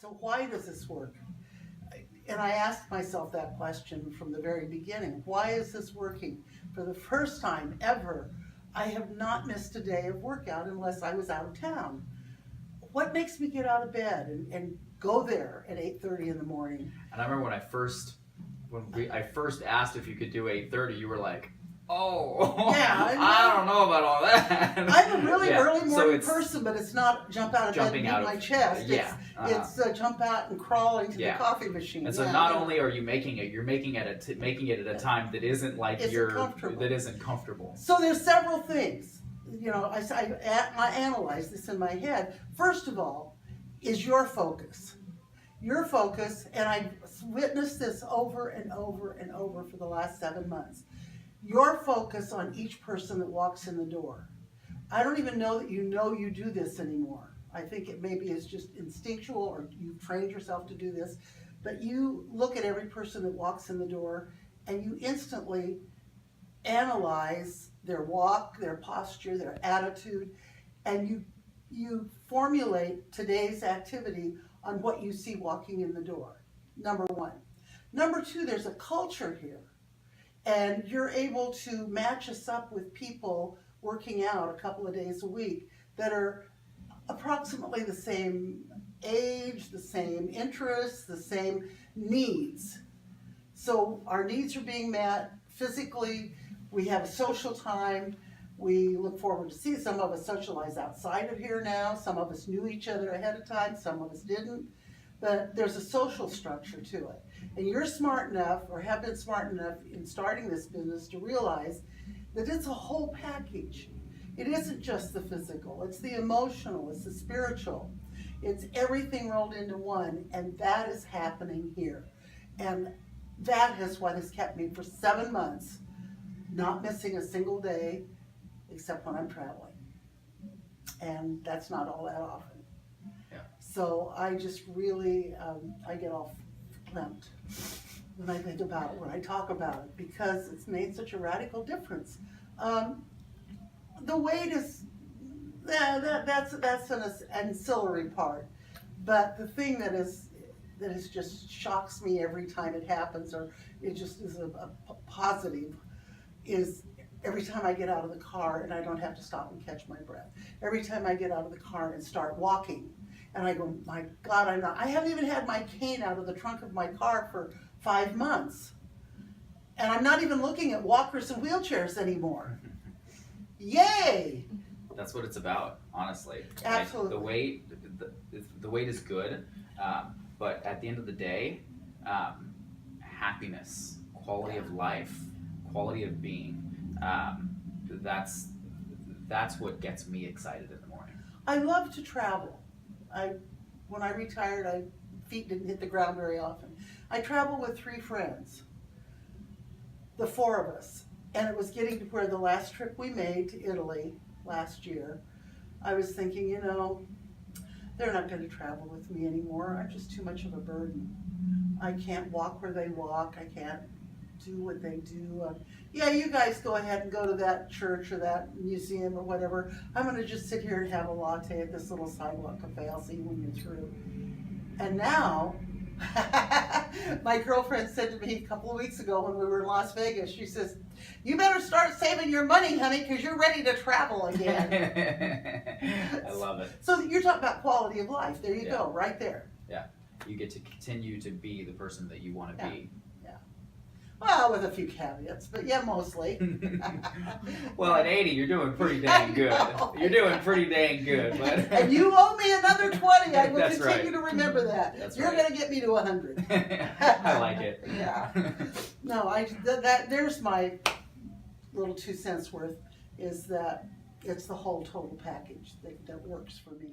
So why does this work? And I asked myself that question from the very beginning. Why is this working? For the first time ever, I have not missed a day of workout unless I was out of town. What makes me get out of bed and go there at 8:30 in the morning? And I remember when I first asked if you could do 8:30, you were like, "Oh, Yeah, I don't know about all that." I'm a really early morning so person, but it's not jump out of bed and beat my chest. It's jump out and crawl into the coffee machine. And so not only are you making it, you're making it at a time that isn't like that isn't comfortable. So there's several things. You know, I analyze this in my head. First of all, is your focus. Your focus, and I've witnessed this over and over and over for the last 7 months. Your focus on each person that walks in the door. I don't even know that you do this anymore. I think it maybe is just instinctual, or you've trained yourself to do this, but you look at every person that walks in the door and you instantly analyze their walk, their posture, their attitude, and you formulate today's activity on what you see walking in the door. Number one. Number two, there's a culture here. And you're able to match us up with people working out a couple of days a week that are approximately the same age, the same interests, the same needs. So our needs are being met physically. We have a social time. We look forward to see. Some of us socialize outside of here now. Some of us knew each other ahead of time. Some of us didn't. But there's a social structure to it. And you're smart enough, or have been smart enough in starting this business, to realize that it's a whole package. It isn't just the physical. It's the emotional. It's the spiritual. It's everything rolled into one. And that is happening here. And that is what has kept me for 7 months, not missing a single day, except when I'm traveling. And that's not all that often. Yeah. So I just really, I get all clamped when I think about it, when I talk about it, because it's made such a radical difference. The weight is, that's an ancillary part. But the thing that just shocks me every time it happens, or it just is a positive, is every time I get out of the car and I don't have to stop and catch my breath. Every time I get out of the car and start walking, and I go, my God, I haven't even had my cane out of the trunk of my car for 5 months. And I'm not even looking at walkers and wheelchairs anymore. Yay! That's what it's about, honestly. Absolutely. The weight is good, but at the end of the day, happiness, quality of life, quality of being, that's what gets me excited in the morning. I love to travel. When I retired, feet didn't hit the ground very often. I traveled with 3 friends, the 4 of us, and it was getting to where the last trip we made to Italy last year, I was thinking, you know, they're not going to travel with me anymore. I'm just too much of a burden. I can't walk where they walk. I can't do what they do. Yeah, you guys go ahead and go to that church or that museum or whatever. I'm going to just sit here and have a latte at this little sidewalk cafe. I'll see you when you're through. And now, my girlfriend said to me a couple of weeks ago when we were in Las Vegas, she says, you better start saving your money, honey, because you're ready to travel again. I love it. So you're talking about quality of life. There you go, right there. Yeah, you get to continue to be the person that you want to be. Well, with a few caveats, but yeah, mostly. Well, at 80, you're doing pretty dang good. You're doing pretty dang good. But and you owe me another 20. I will continue right. to remember that. You're going to get me to 100. I like it. Yeah. No, there's my little 2 cents worth, is that it's the whole total package that works for me.